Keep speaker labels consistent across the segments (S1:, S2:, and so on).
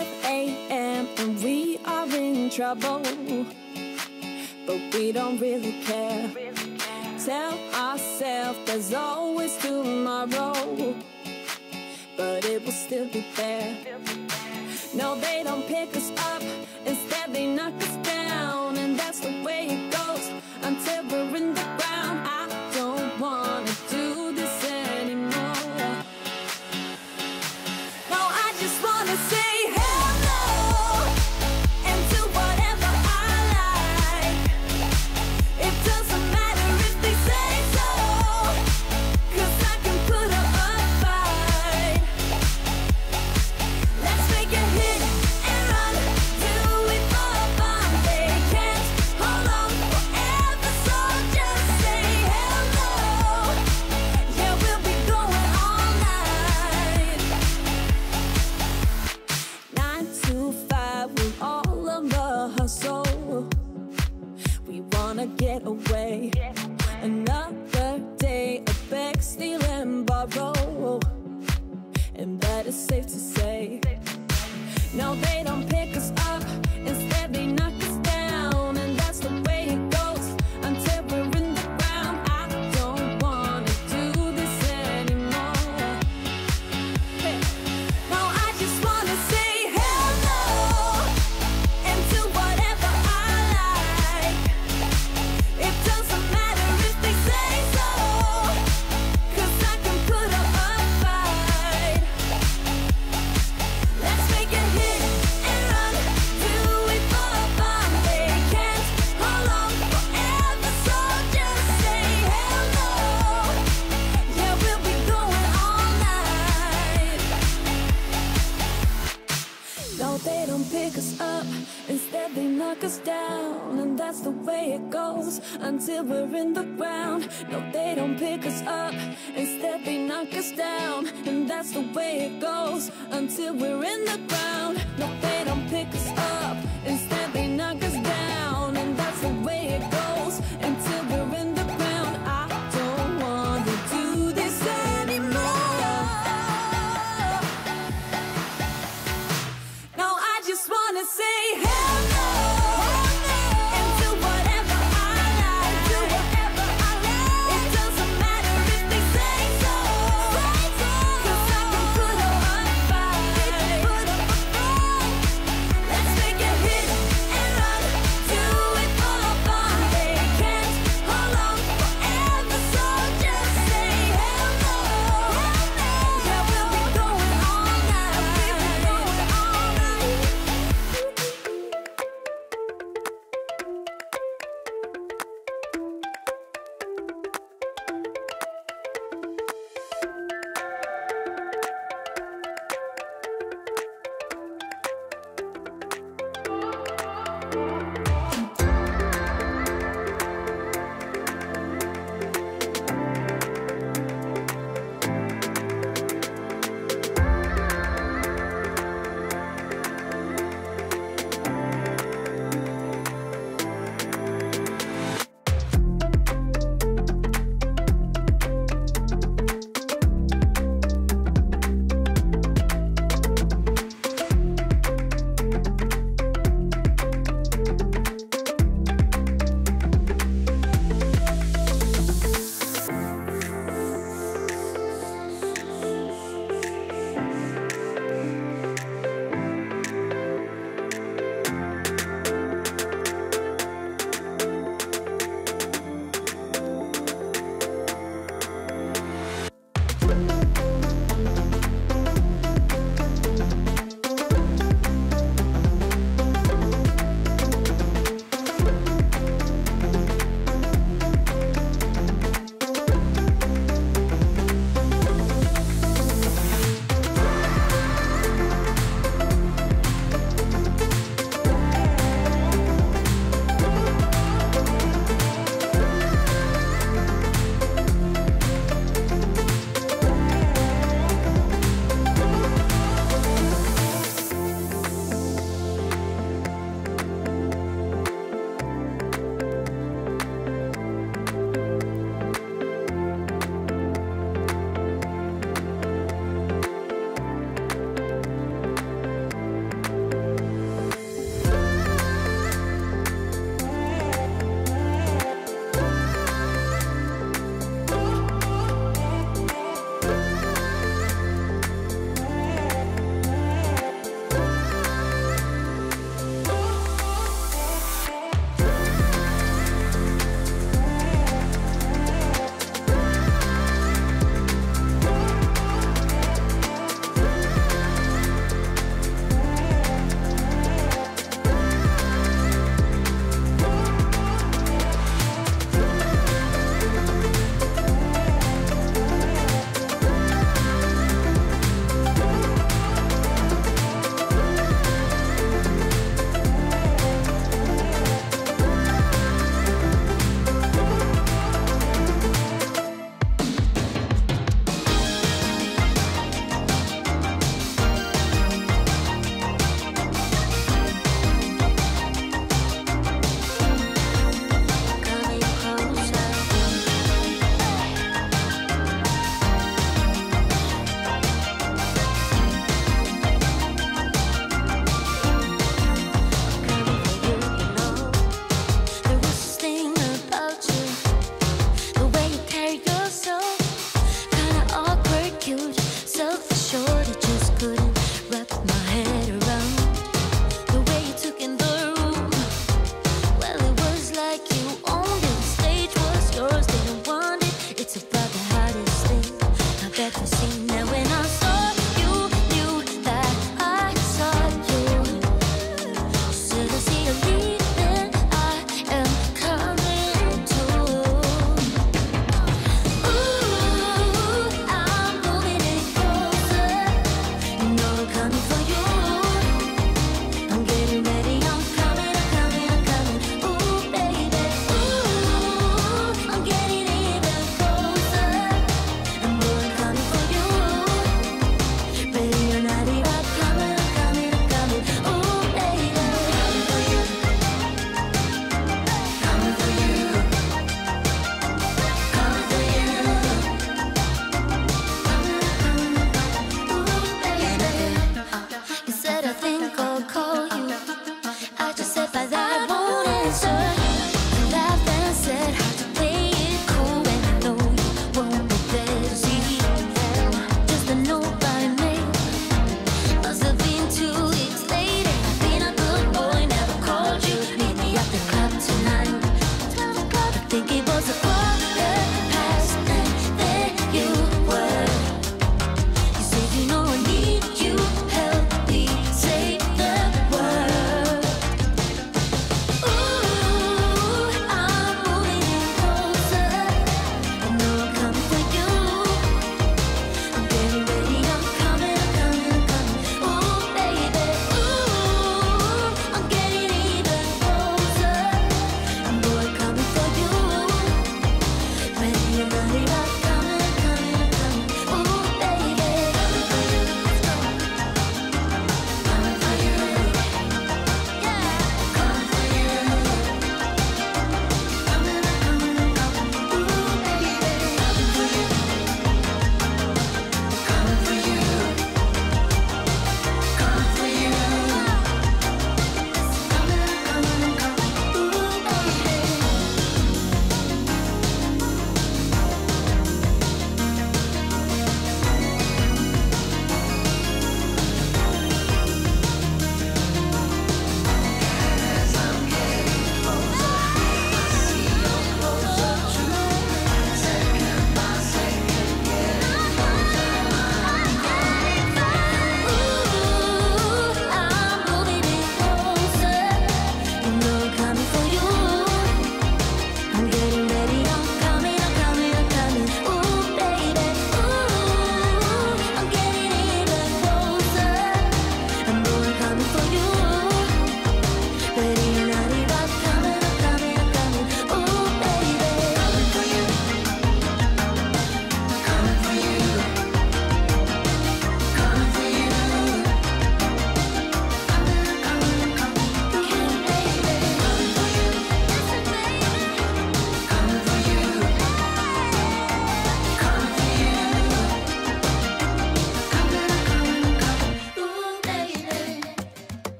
S1: 5 a.m. and we are in trouble, but we don't really care. Tell ourselves there's always tomorrow, but it will still be there. No, they don't pick us up, instead they knock us down, and that's the way it goes until we're in the ground. I don't wanna do this anymore. No, I just wanna say hello and do whatever I like. It doesn't matter if they say so, 'cause I can put up a fight. Let's make a hit and run, do it for fun. They can't hold on forever, so just say hello. Yeah, we'll be going all night. 9 to 5 with all of the hustle. We wanna get away. Another day of beg, steal and borrow, and that is safe to say. No, they don't pick us up, instead they knock us down, and that's the way it goes until we're in the ground. I don't wanna do this anymore. Hey. No, I just wanna say hello and do whatever I like. It doesn't matter if they say so, 'cause I can put up a fight. Let's make a hit and run, do it for fun. They can't hold on forever, so just say hello. Yeah, we'll be going all night. No, they don't pick us up, instead they knock us down, and that's the way it goes until we're in the ground. No, they don't pick us up, instead they knock us down, and that's the way it goes until we're in the ground. No, they don't pick us up, instead they knock us down, and that's the way it goes until we're in the ground. I don't wanna do this anymore. No, I just wanna say hello and do whatever I like. Do whatever I like. It doesn't matter if they say so, 'cause I can put up a fight. Let's make a hit and run, do it for fun. They can't hold on forever, so just say hello. Yeah, we'll be going all night. We'll be going all night.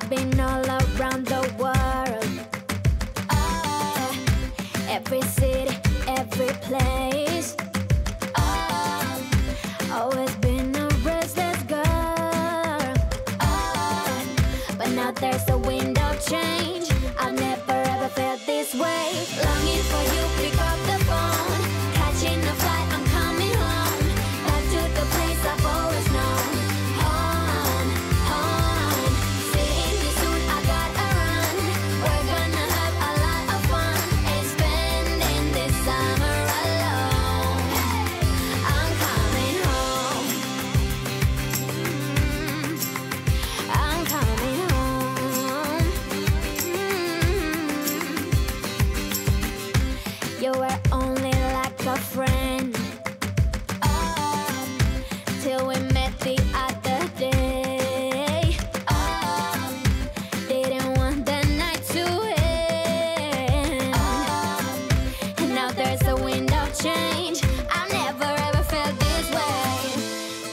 S2: been all around the world. Every city, every place. Always been a restless girl. But now there's a wind of change. I've never ever felt this way. Longing for you, pick up the phone. Catching a flight, I'm coming home. Back to the place I've always known. Home, home. Seeing you soon, I gotta run. We're gonna have a lot of fun and spending this summer alone. I'm coming home. I'm coming home. You were only like a friend till we met the other day. Didn't want the night to end. And now there's a wind of change. I've never ever felt this way.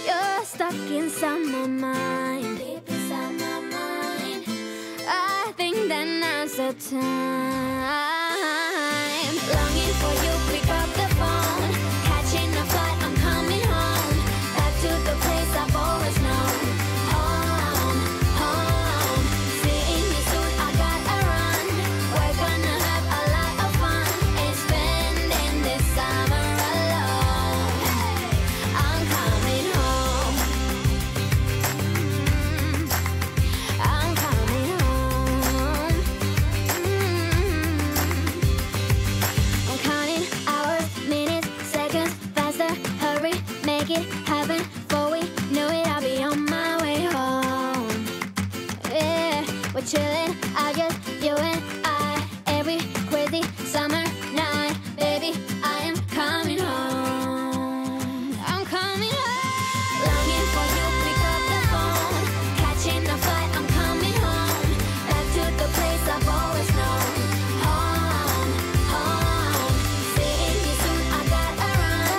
S2: You're stuck inside my mind, deep inside my mind. I think that now's the time. Longing for you, pick up the phone. Catching a flight, I'm coming home. Back to the place I've always known. Home, home. Seeing you soon, I gotta run. We're gonna have a lot of fun and spending this summer alone. I'm coming home. I'm coming home. I'm counting hours, minutes, seconds, faster. Hurry, make it happen. Before we know it, I'll be on my way home. Yeah, we're chilling, I just, you and I. Every crazy summer night, baby, I am coming home. I'm coming home. Longing for you, pick up the phone. Catching a flight, I'm coming home. Back to the place I've always known. Home, home. Seeing you soon, I gotta run.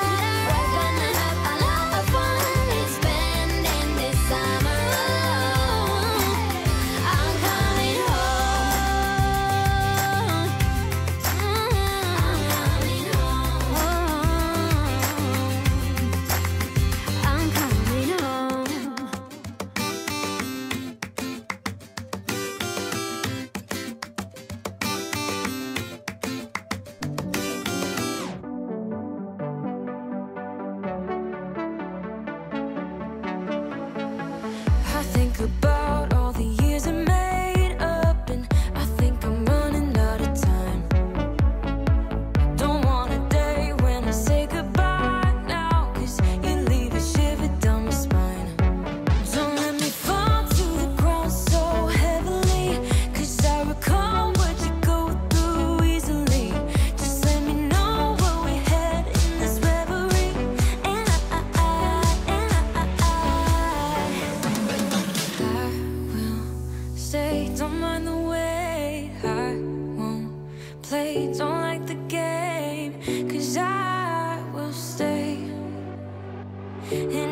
S2: We're gonna have a lot of fun and spending this summer alone. I'm coming home. I'm coming home. I'm coming home.
S1: I think about all the years I made up, and I think I'm running out of time. Don't want a day when I say goodbye now, 'cause you leave a shiver down my spine. Don't let me fall to the ground so heavily, 'cause I recall what you go through easily. Just let me know where we head in this reverie, and I will stay. Don't mind the wait, I won't play. Don't like the game, 'cause I will stay. And